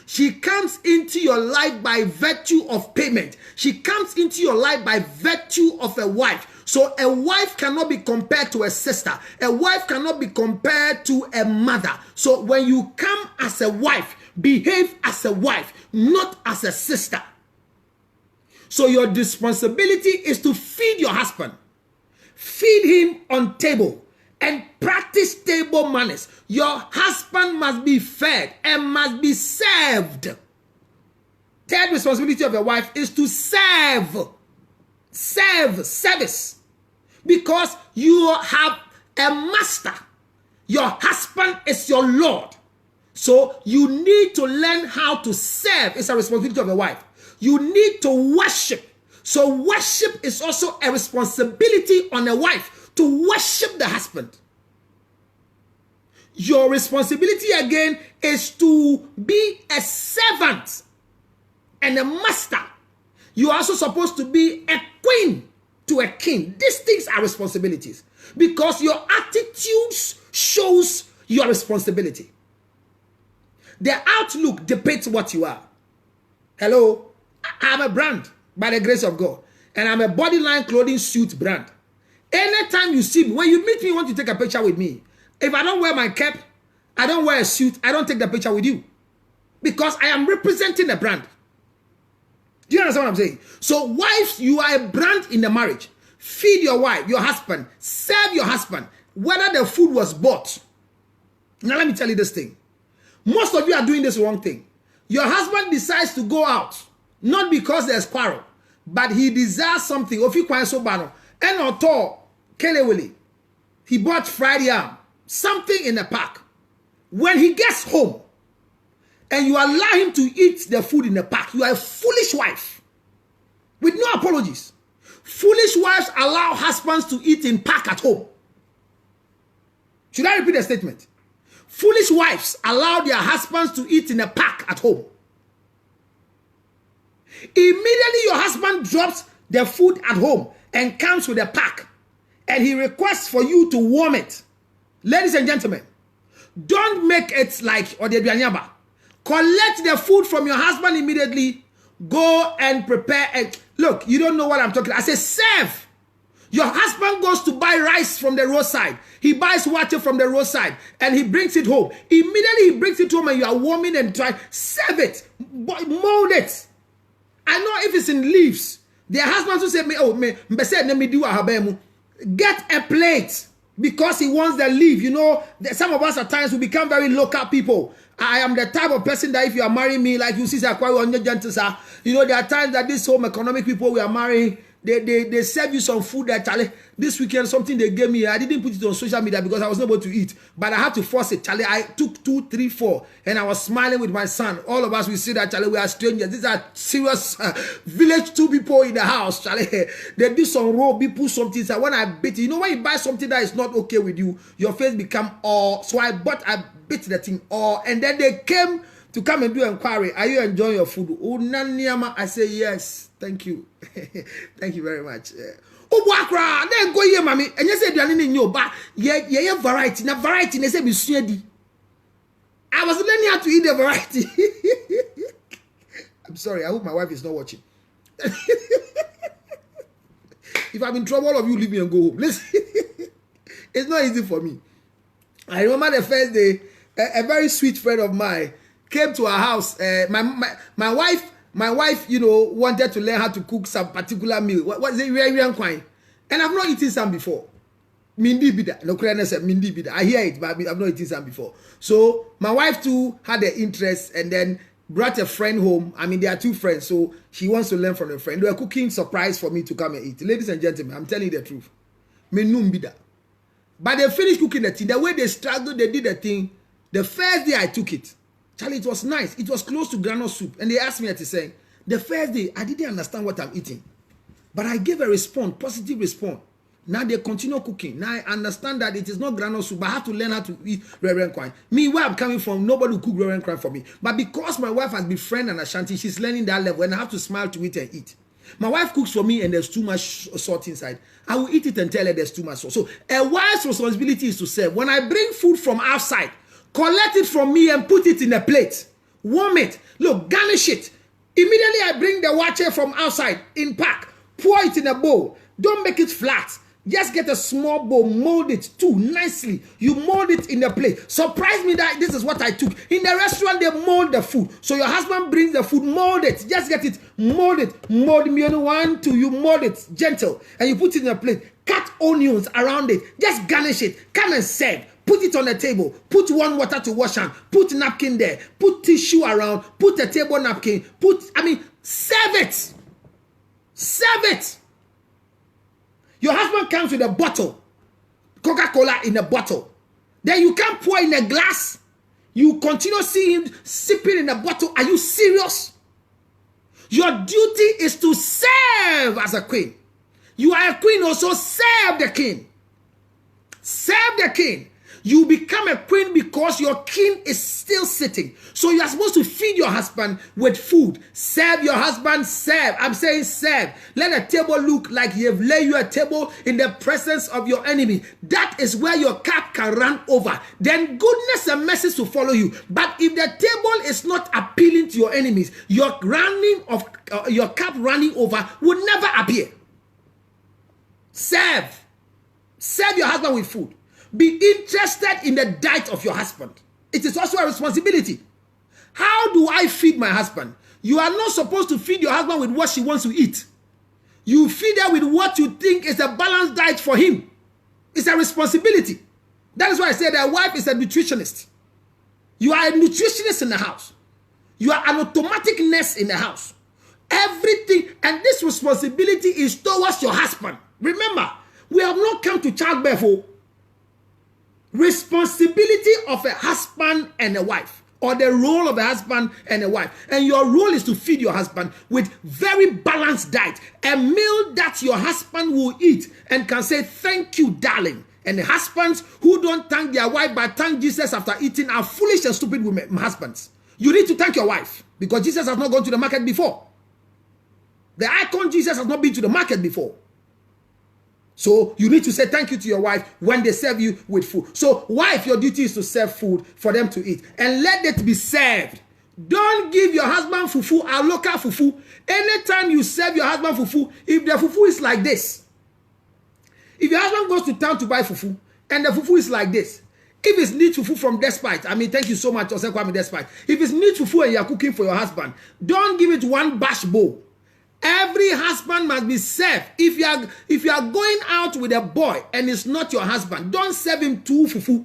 She comes into your life by virtue of payment. She comes into your life by virtue of a wife. So a wife cannot be compared to a sister. A wife cannot be compared to a mother. So when you come as a wife, behave as a wife, not as a sister. So your responsibility is to feed your husband. Feed him on table. And practice table manners. Your husband must be fed and must be served. 3rd responsibility of a wife is to serve. Service. Because you have a master. Your husband is your Lord. So you need to learn how to serve. It's a responsibility of a wife. You need to worship. So worship is also a responsibility on a wife, to worship the husband. Your responsibility again is to be a servant and a master. You are also supposed to be a queen to a king. These things are responsibilities because your attitudes shows your responsibility. The outlook depicts what you are. Hello, I'm a brand by the grace of God, and I'm a bodyline clothing suit brand. Anytime you see me, when you meet me, you want to take a picture with me. If I don't wear my cap, I don't wear a suit, I don't take the picture with you. Because I am representing a brand. Do you understand what I'm saying? So wives, you are a brand in the marriage. Feed your wife, your husband. Serve your husband. Whether the food was bought. Now let me tell you this thing. Most of you are doing this wrong thing. Your husband decides to go out. Not because there's quarrel. but he desires something. Ofi kwan so ba no. And oto kelewele. He bought fried yam, something in the pack. When he gets home, and you allow him to eat the food in the pack, you are a foolish wife. With no apologies. Foolish wives allow husbands to eat in pack at home. Should I repeat the statement? Foolish wives allow their husbands to eat in a pack at home. Immediately your husband drops the food at home and comes with a pack, and he requests for you to warm it. Ladies and gentlemen, don't make it like Odebianyaba. Collect the food from your husband immediately. Go and prepare it. Look, you don't know what I'm talking about. I say serve. Your husband goes to buy rice from the roadside. He buys water from the roadside and he brings it home. Immediately he brings it home and you are warming and trying. Serve it. Mold it. I know if it's in leaves, their husbands will say, get a plate because he wants the leaf. You know, some of us at times will become very local people. I am the type of person that if you are marrying me, like you see, you know, there are times that these home economic people we are marrying, they serve you some food that, Charlie, this weekend, something they gave me, I didn't put it on social media because I was not able to eat, but I had to force it, Charlie. I took 2, 3, 4, and I was smiling with my son. All of us, we see that, Charlie, we are strangers. These are serious village 2 people in the house, Charlie. They do some raw, put something. So when I bit, you know, when you buy something that is not okay with you, your face become all. So I bit the thing all, and then they came to come and do inquiry. Are you enjoying your food? I say yes. Thank you. Thank you very much. Then go here, mommy. And you said you are in your bar. Yeah, variety. Now variety. They say me I was learning how to eat the variety. I'm sorry. I hope my wife is not watching. If I'm in trouble, all of you leave me and go home. Listen, it's not easy for me. I remember the first day, a very sweet friend of mine came to our house. My wife, you know, wanted to learn how to cook some particular meal. What is it? And I've not eaten some before. Mindi bida. No, Mindi bida. I hear it, but I've not eaten some before. So my wife too had the interest and then brought a friend home. I mean, there are 2 friends, so she wants to learn from a friend. They were cooking surprise for me to come and eat. Ladies and gentlemen, I'm telling you the truth. Menum bida. But they finished cooking the thing. The way they struggled, they did the thing. The first day I took it, Charlie, it was nice. It was close to granite soup. And they asked me to say, the first day, I didn't understand what I'm eating. But I gave a response, positive response. Now they continue cooking. Now I understand that it is not granite soup, but I have to learn how to eat Reverend Kwine. Me, where I'm coming from, nobody will cook Reverend Kwine for me. But because my wife has befriended Ashanti, she's learning that level, and I have to smile to it and eat. My wife cooks for me and there's too much salt inside. I will eat it and tell her there's too much salt. So a wife's responsibility is to serve. When I bring food from outside, collect it from me and put it in a plate. Warm it. Look, garnish it. Immediately I bring the water from outside in pack. Pour it in a bowl. Don't make it flat. Just get a small bowl, mold it too nicely. You mold it in the plate. Surprise me that this is what I took. In the restaurant, they mold the food. So your husband brings the food, mold it. Just get it, mold it. Mold me on 1, 2, you mold it, gentle. And you put it in a plate. Cut onions around it. Just garnish it. Come and serve. Put it on the table. Put warm water to wash hand. Put napkin there. Put tissue around. Put a table napkin. Serve it. Serve it. Your husband comes with a bottle, Coca-Cola in a bottle. Then you can't pour in a glass. You continue seeing him sipping in a bottle. Are you serious? Your duty is to serve as a queen. You are a queen, also serve the king. Serve the king. You become a queen because your king is still sitting. So you are supposed to feed your husband with food. Serve your husband, serve. I'm saying serve. Let a table look like you've laid you a table in the presence of your enemy. That is where your cup can run over. Then goodness and mercy will follow you. But if the table is not appealing to your enemies, your cup running over will never appear. Serve. Serve your husband with food. Be interested in the diet of your husband. It is also a responsibility. How do I feed my husband? You are not supposed to feed your husband with what she wants to eat. You feed her with what you think is a balanced diet for him. It's a responsibility. That is why I said that a wife is a nutritionist. You are a nutritionist in the house. You are an automatic nurse in the house. Everything, and this responsibility is towards your husband. Remember, we have not come to childbirth. Oh. Responsibility of a husband and a wife, or the role of a husband and a wife. And your role is to feed your husband with very balanced diet, a meal that your husband will eat and can say, thank you, darling. And the husbands who don't thank their wife but thank Jesus after eating are foolish and stupid women, husbands. You need to thank your wife because Jesus has not gone to the market before. The icon Jesus has not been to the market before. So you need to say thank you to your wife when they serve you with food. So wife, your duty is to serve food for them to eat. And let it be served. Don't give your husband fufu, our local fufu. Anytime you serve your husband fufu, if the fufu is like this, if your husband goes to town to buy fufu, and the fufu is like this, if it's neat fufu from Despite, I mean, thank you so much, Osekwami Despite. If it's neat fufu and you're cooking for your husband, don't give it one bash bowl. Every husband must be served. If you are going out with a boy and it's not your husband, don't serve him two fufu.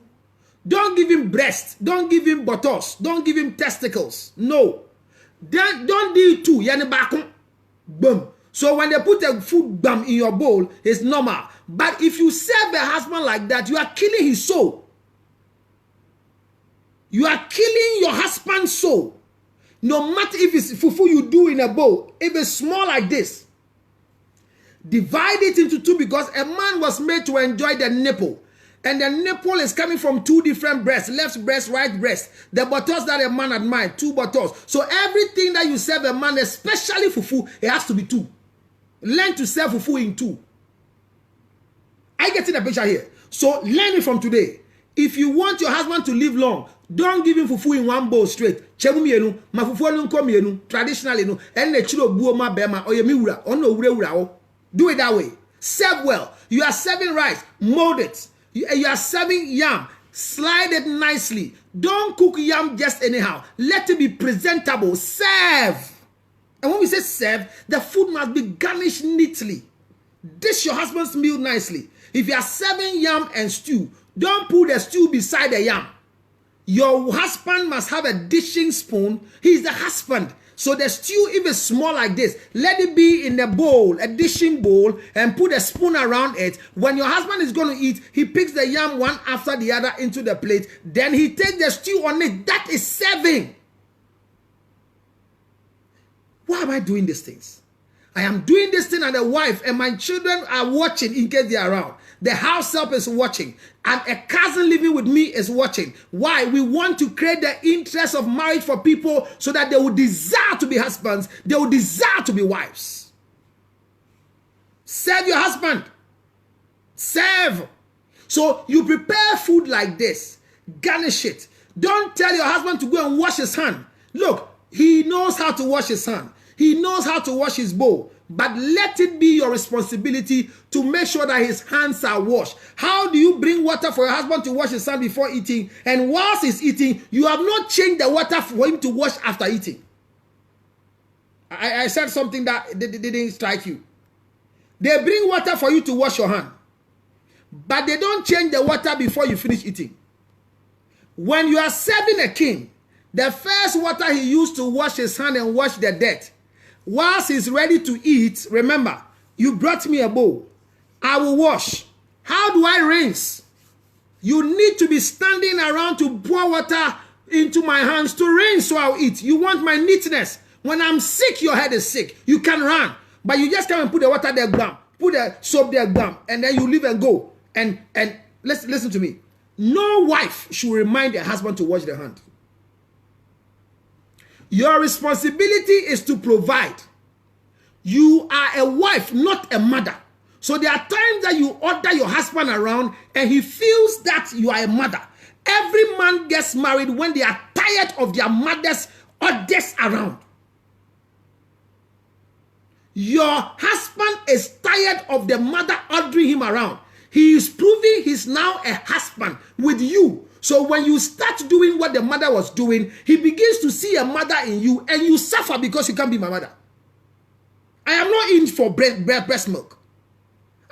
Don't give him breast. Don't give him buttocks. Don't give him testicles. No. Don't do two. Boom. So when they put a food bum in your bowl, it's normal. But if you serve a husband like that, you are killing his soul. You are killing your husband's soul. No matter if it's fufu you do in a bowl, if it's small like this, divide it into two because a man was made to enjoy the nipple. And the nipple is coming from two different breasts, left breast, right breast. The buttocks that a man admires, two buttocks. So everything that you serve a man, especially fufu, it has to be two. Learn to serve fufu in two. I get in the picture here. So learn it from today. If you want your husband to live long, don't give him fufu in one bowl straight. Traditionally, no. Do it that way. Serve well. You are serving rice, mold it. You are serving yam, slide it nicely. Don't cook yam just anyhow. Let it be presentable. Serve. And when we say serve, the food must be garnished neatly. Dish your husband's meal nicely. If you are serving yam and stew, don't put the stew beside the yam. Your husband must have a dishing spoon. He's the husband. So the stew, if it's small like this, let it be in the bowl, a dishing bowl, and put a spoon around it. When your husband is going to eat, he picks the yam one after the other into the plate. Then he takes the stew on it. That is serving. Why am I doing these things? I am doing this thing and the wife and my children are watching in case they are around. The house help is watching. And a cousin living with me is watching. Why? We want to create the interest of marriage for people so that they will desire to be husbands. They will desire to be wives. Serve your husband. Serve. So you prepare food like this. Garnish it. Don't tell your husband to go and wash his hand. Look, he knows how to wash his hand. He knows how to wash his bowl. But let it be your responsibility to make sure that his hands are washed. How do you bring water for your husband to wash his hand before eating? And whilst he's eating, you have not changed the water for him to wash after eating. I said something that didn't strike you. They bring water for you to wash your hand. But they don't change the water before you finish eating. When you are serving a king, the first water he used to wash his hand and wash the dirt. Whilst he's ready to eat, remember, you brought me a bowl. I will wash. How do I rinse? You need to be standing around to pour water into my hands to rinse so I'll eat. You want my neatness. When I'm sick, your head is sick. You can run. But you just come and put the water there, bam. Put the soap there, bam. And then you leave and go. And listen to me. No wife should remind her husband to wash their hand. Your responsibility is to provide. You are a wife, not a mother. So there are times that you order your husband around and he feels that you are a mother. Every man gets married when they are tired of their mother's orders around. Your husband is tired of the mother ordering him around. He is proving he's now a husband with you. So when you start doing what the mother was doing, he begins to see a mother in you and you suffer because you can't be my mother. I am not in for breast milk.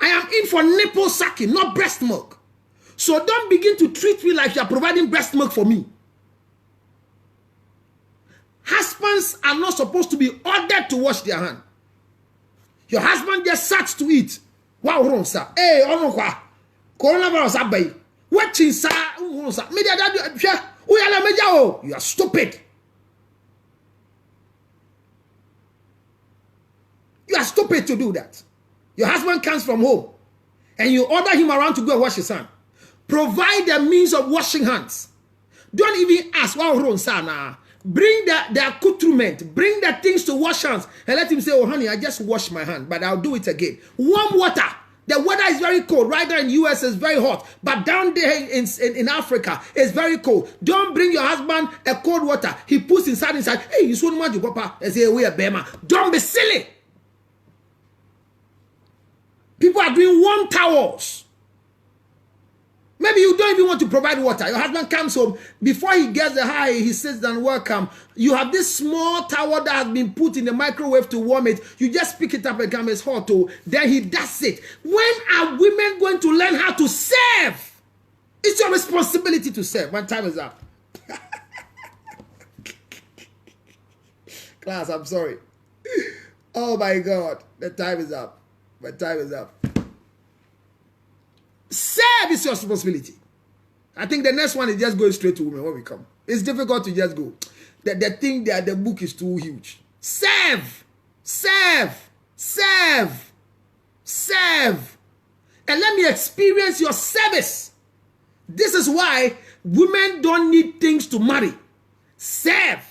I am in for nipple sucking, not breast milk. So don't begin to treat me like you are providing breast milk for me. Husbands are not supposed to be ordered to wash their hand. Your husband just sat to eat. Wow, wrong, sir. Hey, onokwa. Coronavirus abay. Watching, sir. Media that you are stupid. You are stupid to do that. Your husband comes from home and you order him around to go and wash his hand. Provide the means of washing hands. Don't even ask, wow, wrong, sir. Nah. Bring the accoutrement, bring the things to wash hands, and let him say, oh honey, I just washed my hand, but I'll do it again. Warm water. The weather is very cold. Right there in the US it's very hot, but down there in Africa it's very cold. Don't bring your husband a cold water. He puts inside. Hey, you so much, papa. I say, we are bema. Don't be silly. People are doing warm towels. Maybe you don't even want to provide water. Your husband comes home. Before he gets the high, he sits down, welcome. You have this small towel that has been put in the microwave to warm it. You just pick it up and come, it's hot. Then he does it. When are women going to learn how to serve? It's your responsibility to serve. My time is up. Class, I'm sorry. Oh my God. The time is up. My time is up. Serve is your responsibility. I think the next one is just going straight to women when we come. It's difficult to just go. The thing that the book is too huge. Serve. Serve. Serve. Serve. And let me experience your service. This is why women don't need things to marry. Serve.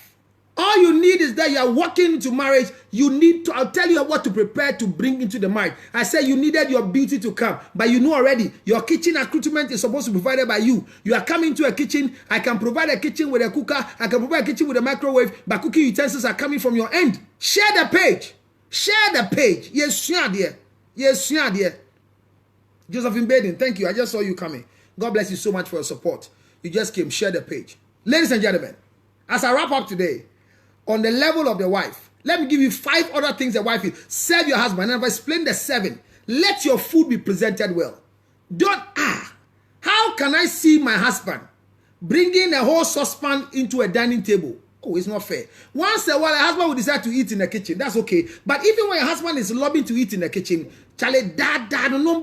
All you need is that you are walking into marriage. You need to, I'll tell you what to prepare to bring into the marriage. I said you needed your beauty to come, but you know already your kitchen accoutrement is supposed to be provided by you. You are coming to a kitchen. I can provide a kitchen with a cooker. I can provide a kitchen with a microwave, but cooking utensils are coming from your end. Share the page. Share the page. Yes, share there. Yes, share there. Josephine Baden, thank you. I just saw you coming. God bless you so much for your support. You just came. Share the page. Ladies and gentlemen, as I wrap up today, on the level of the wife, let me give you 5 other things the wife is. Serve your husband. And I've explained the 7. Let your food be presented well. Don't, how can I see my husband bringing a whole saucepan into a dining table? Oh, it's not fair. Once a while, a husband will decide to eat in the kitchen. That's okay. But even when your husband is lobbying to eat in the kitchen, Charlie, no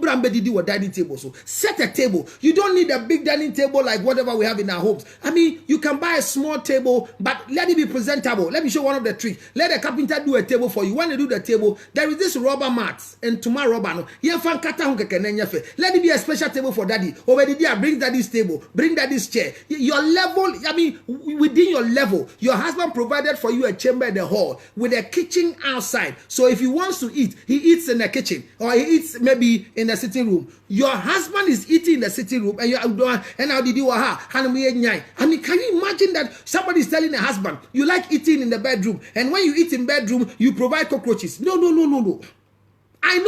dining table. So set a table. You don't need a big dining table like whatever we have in our homes. I mean, you can buy a small table, but let it be presentable. Let me show one of the tricks. Let the carpenter do a table for you. When they do the table, there is this rubber mat and tomorrow rubber. No, let it be a special table for daddy. Over the day, bring daddy's table, bring daddy's chair. Your level, I mean, within your level, your husband provided for you a chamber in the hall with a kitchen outside. So if he wants to eat, he eats in the kitchen. Or he eats maybe in the sitting room. Your husband is eating in the sitting room, and how did you I mean, can you imagine that somebody is telling a husband you like eating in the bedroom, and when you eat in bedroom you provide cockroaches? No. I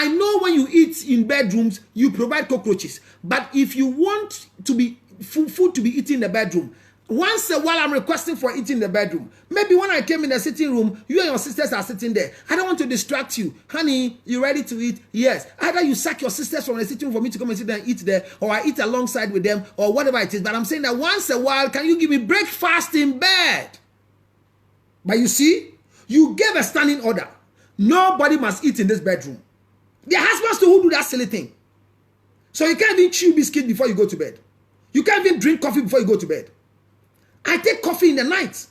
know when you eat in bedrooms you provide cockroaches, but if you want to be food to be eaten in the bedroom, once a while I'm requesting for eating in the bedroom. Maybe when I came in the sitting room, you and your sisters are sitting there. I don't want to distract you. Honey, you ready to eat? Yes. Either you sack your sisters from the sitting room for me to come and sit there and eat there, or I eat alongside with them, or whatever it is. But I'm saying that once a while, can you give me breakfast in bed? But you see, you gave a standing order. Nobody must eat in this bedroom. There are husbands who do that silly thing. So you can't even chew biscuit before you go to bed. You can't even drink coffee before you go to bed. I take coffee in the night.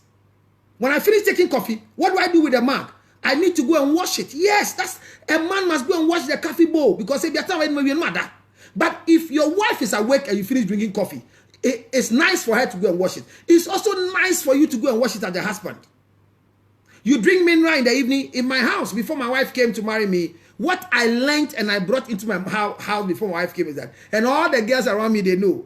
When I finish taking coffee, what do I do with the mug? I need to go and wash it. Yes, that's a man must go and wash the coffee bowl, because if you're talking maybe mother. But if your wife is awake and you finish drinking coffee, it's nice for her to go and wash it. It's also nice for you to go and wash it as a husband. You drink mineral in the evening. In my house, before my wife came to marry me, what I learned and I brought into my house before my wife came is that, and all the girls around me, they know.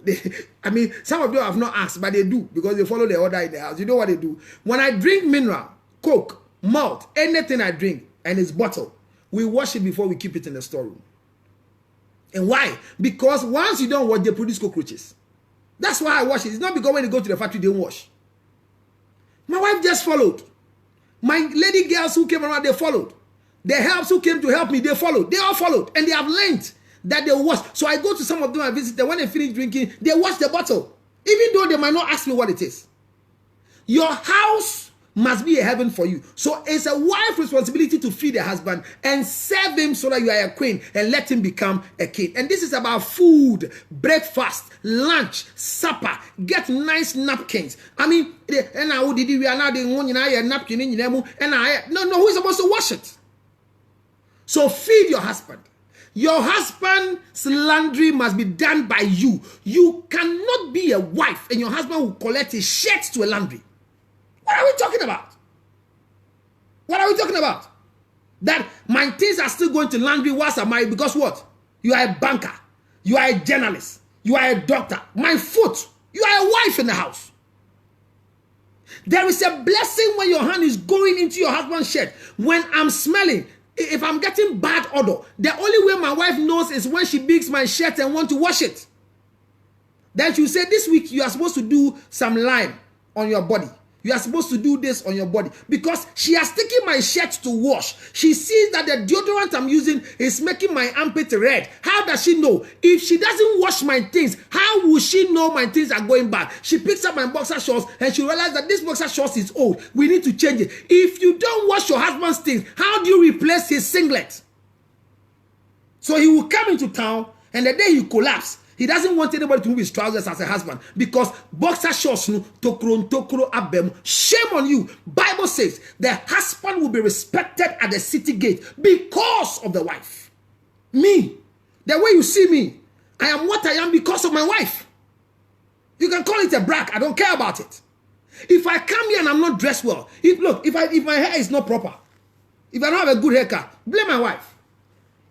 I mean, some of them have not asked, but they do, because they follow the order in the house. You know what they do? When I drink mineral, Coke, malt, anything I drink, and it's bottled, we wash it before we keep it in the storeroom. And why? Because once you don't wash, they produce cockroaches. That's why I wash it. It's not because when they go to the factory, they wash. My wife just followed. My lady girls who came around, they followed. The helps who came to help me, they followed. They all followed. And they have learned that they wash. So I go to some of them, I visit them. When they finish drinking, they wash the bottle. Even though they might not ask me what it is. Your house must be a heaven for you. So it's a wife's responsibility to feed a husband and serve him so that you are a queen and let him become a king. And this is about food, breakfast, lunch, supper. Get nice napkins. I mean, and now did we are now the one napkin in no, who is supposed to wash it? So feed your husband. Your husband's laundry must be done by you. You cannot be a wife and your husband will collect his shirts to a laundry. What are we talking about? What are we talking about? That my things are still going to laundry whilst I'm married because what? You are a banker. You are a journalist. You are a doctor. My foot. You are a wife in the house. There is a blessing when your hand is going into your husband's shirt. When I'm smelling, if I'm getting bad odor, the only way my wife knows is when she digs my shirt and want to wash it. Then she'll say, this week you are supposed to do some lime on your body. You are supposed to do this on your body because she has taken my shirt to wash. She sees that the deodorant I'm using is making my armpit red. How does she know? If she doesn't wash my things, how will she know my things are going bad? She picks up my boxer shorts and she realizes that this boxer shorts is old. We need to change it. If you don't wash your husband's things, how do you replace his singlet? So he will come into town and the day he collapses, he doesn't want anybody to move his trousers as a husband because boxer shorts tokro abem. Shame on you. Bible says the husband will be respected at the city gate because of the wife. Me, the way you see me, I am what I am because of my wife. You can call it a brag. I don't care about it. If I come here and I'm not dressed well, if my hair is not proper, if I don't have a good haircut, blame my wife.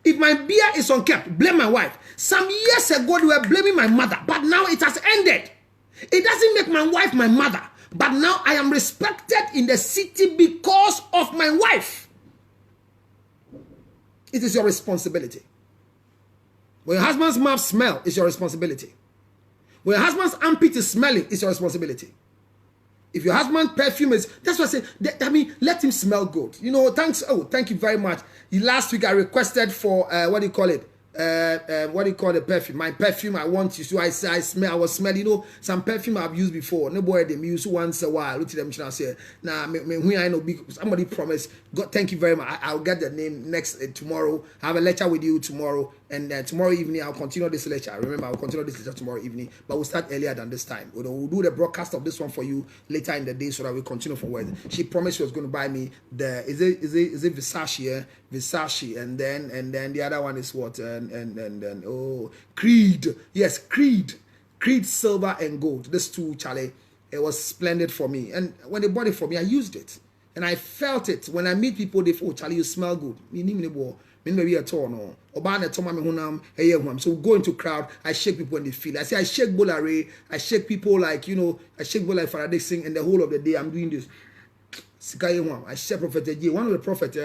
If my beard is unkept, blame my wife. Some years ago, they were blaming my mother, but now it has ended. It doesn't make my wife my mother, but now I am respected in the city because of my wife. It is your responsibility. When your husband's mouth smells, it's your responsibility. When your husband's armpit is smelling, it's your responsibility. If your husband's perfume is, that's what I say, I mean, let him smell good. You know, thank you very much. Last week I requested for, what do you call the perfume? My perfume, I want you. So I was smelling, you know, some perfume I've used before. No boy, they use once a while. Look at them, I say, nah, when I know, somebody promised, God, thank you very much. I'll get the name next, tomorrow. I have a lecture with you tomorrow. And tomorrow evening, I'll continue this lecture. Remember, I'll continue this lecture tomorrow evening. But we'll start earlier than this time. We'll do the broadcast of this one for you later in the day so that we continue from where she promised she was going to buy me the, is it Versace? Versace. And then the other one is what? And oh, Creed. Yes, Creed. Creed silver and gold. This two, Charlie, it was splendid for me. And when they bought it for me, I used it. And I felt it. When I meet people, they say, oh, Charlie, you smell good. Maybe at all, no. So go into crowd, I shake people when they feel. I say I shake Bolare, I shake people like, you know, I shake Bola Faraday sing, and the whole of the day I'm doing this. I shake Prophet J. One of the prophets,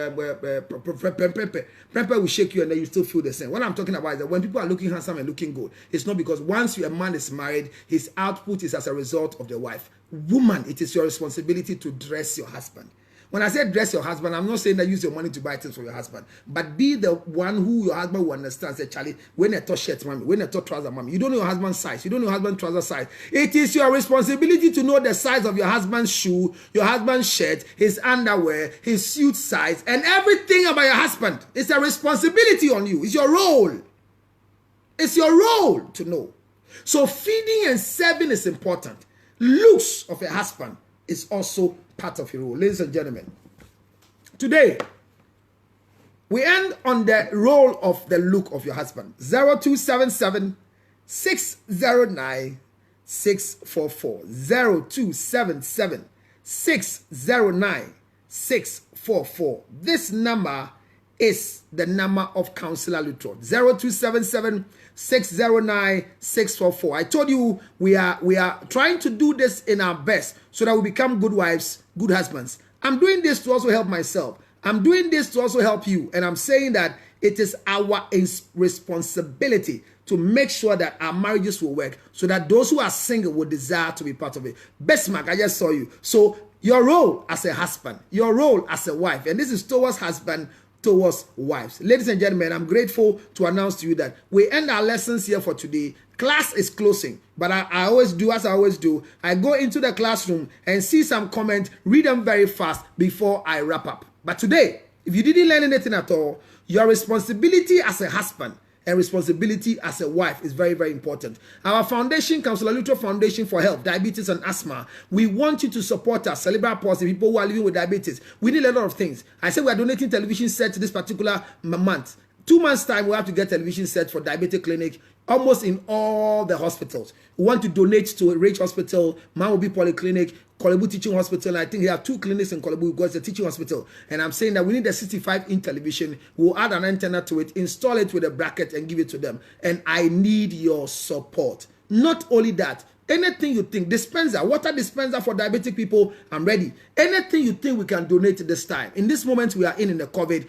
Prempe will shake you and then you still feel the same. What I'm talking about is that when people are looking handsome and looking good, it's not because once a man is married, his output is as a result of the wife. Woman, it is your responsibility to dress your husband. When I say dress your husband, I'm not saying that use your money to buy things for your husband, but be the one who your husband will understand. Say, Charlie, when I touch shirt, mommy, when I touch trouser, mommy, you don't know your husband's size, you don't know your husband's trouser size. It is your responsibility to know the size of your husband's shoe, your husband's shirt, his underwear, his suit size, and everything about your husband. It's a responsibility on you. It's your role. It's your role to know. So feeding and serving is important. Looks of a husband is also part of your role. Ladies and gentlemen, today we end on the role of the look of your husband. 0277 609 644 0277 609 644. This number is the number of Counselor Luttrell. 0277 609 644. I told you we are trying to do this in our best so that we become good wives, good husbands. I'm doing this to also help myself. I'm doing this to also help you. And I'm saying that it is our responsibility to make sure that our marriages will work so that those who are single will desire to be part of it. Bestmark, I just saw you. So your role as a husband, your role as a wife, and this is towards husband towards wives. Ladies and gentlemen, I'm grateful to announce to you that we end our lessons here for today. Class is closing, but I always do as I always do. I go into the classroom and see some comments, read them very fast before I wrap up. But today, if you didn't learn anything at all, your responsibility as a husband and responsibility as a wife is very, very important. Our foundation, Counselor Luther Foundation for Health, Diabetes and Asthma, we want you to support us, cerebral palsy, people who are living with diabetes. We need a lot of things. I said we are donating television sets this particular month. 2 months' time, we have to get television sets for diabetic clinic almost in all the hospitals. We want to donate to a Rich Hospital, Mamobi Polyclinic, Kolebu Teaching Hospital. I think they have 2 clinics in Kolebu because it's a teaching hospital. And I'm saying that we need a 65-inch television. We'll add an antenna to it, install it with a bracket and give it to them. And I need your support. Not only that, anything you think, dispenser, water dispenser for diabetic people, I'm ready. Anything you think we can donate this time. In this moment we are in the COVID,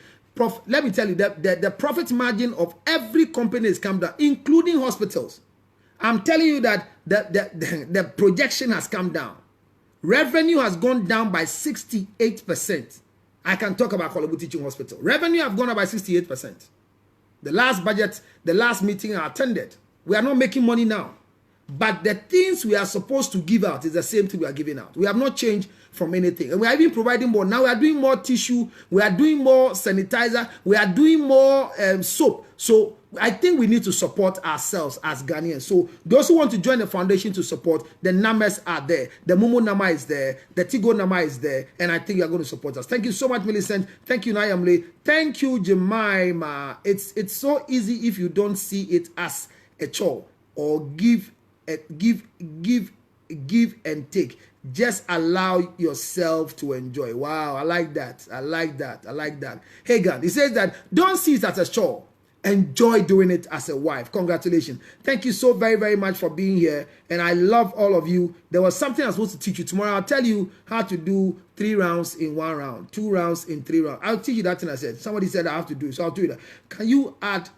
let me tell you that the profit margin of every company has come down, including hospitals. I'm telling you that the projection has come down. Revenue has gone down by 68%. I can talk about Kolebu Teaching Hospital. Revenue have gone up by 68%. The last budget, the last meeting I attended, we are not making money now. But the things we are supposed to give out is the same thing we are giving out. We have not changed from anything. And we are even providing more. Now we are doing more tissue. We are doing more sanitizer. We are doing more soap. So I think we need to support ourselves as Ghanaians. So those who want to join the foundation to support, the numbers are there. The Momo number is there. The Tigo number is there. And I think you are going to support us. Thank you so much, Millicent. Thank you, Nayamle. Thank you, Jemima. It's so easy if you don't see it as a chore or give and take. Just allow yourself to enjoy. Wow, I like that. I like that. I like that. Hey God, he says that don't see it as a chore. Enjoy doing it as a wife. Congratulations. Thank you so very, very much for being here. And I love all of you. There was something I was supposed to teach you tomorrow. I'll tell you how to do 3 rounds in 1 round, 2 rounds in 3 rounds. I'll teach you that thing I said. Somebody said I have to do it, so I'll do that. Can you add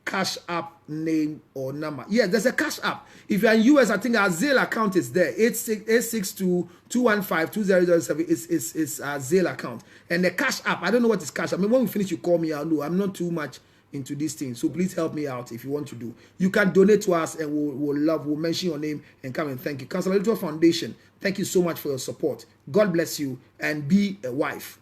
Cash App name or number? Yes, there's a Cash App. If you're in US, I think our Zelle account is there. 862-215-2007 is our Zelle account. And the Cash App, I don't know what is Cash App. I mean, when we finish, you call me. I'll know. I'm not too much into these things, so please help me out if you want to do. You can donate to us, and we'll mention your name and come and thank you. Counselor Little Foundation, thank you so much for your support. God bless you, and be a wife,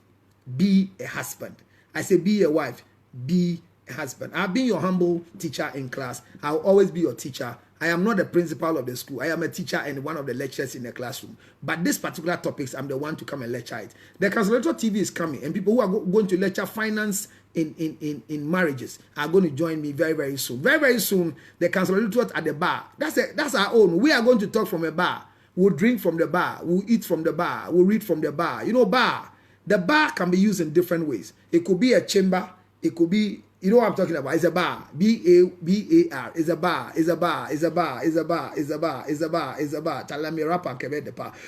be a husband. I say be a wife, be husband. I've been your humble teacher in class. I'll always be your teacher. I am not the principal of the school. I am a teacher and one of the lecturers in the classroom. But this particular topics, I'm the one to come and lecture it. The Counselor TV is coming, and people who are going to lecture finance in marriages are going to join me very, very soon. Very, very soon, the Counselor at the bar. That's our own. We are going to talk from a bar. We'll drink from the bar. We'll eat from the bar. We'll read from the bar. You know, bar. The bar can be used in different ways. It could be a chamber. It could be, you know what I'm talking about. It's a bar. B-A-B-A-R. It's a bar. It's a bar. It's a bar. It's a bar. It's a bar. It's a bar. It's a bar.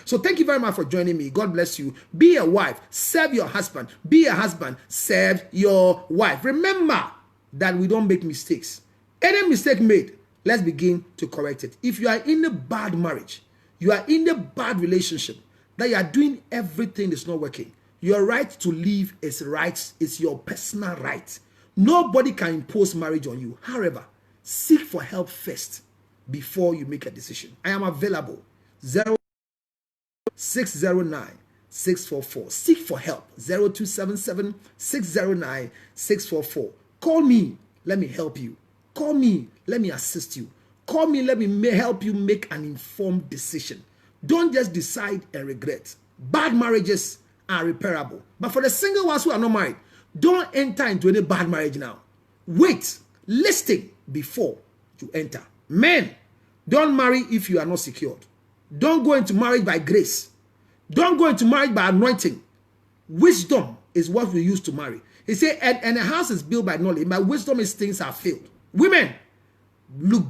So thank you very much for joining me. God bless you. Be a wife. Serve your husband. Be a husband. Serve your wife. Remember that we don't make mistakes. Any mistake made, let's begin to correct it. If you are in a bad marriage, you are in a bad relationship, that you are doing everything that's not working, your right to leave is right. It's your personal right. Nobody can impose marriage on you. However, seek for help first before you make a decision. I am available. 0609-644. Seek for help. 0277-609-644. Call me. Let me help you. Call me. Let me assist you. Call me. Let me help you make an informed decision. Don't just decide and regret. Bad marriages are repairable. But for the single ones who are not married, don't enter into any bad marriage now. Wait, listen before you enter. Men, don't marry if you are not secured. Don't go into marriage by grace. Don't go into marriage by anointing. Wisdom is what we use to marry. He said, and a house is built by knowledge. By wisdom, his things are filled. Women, look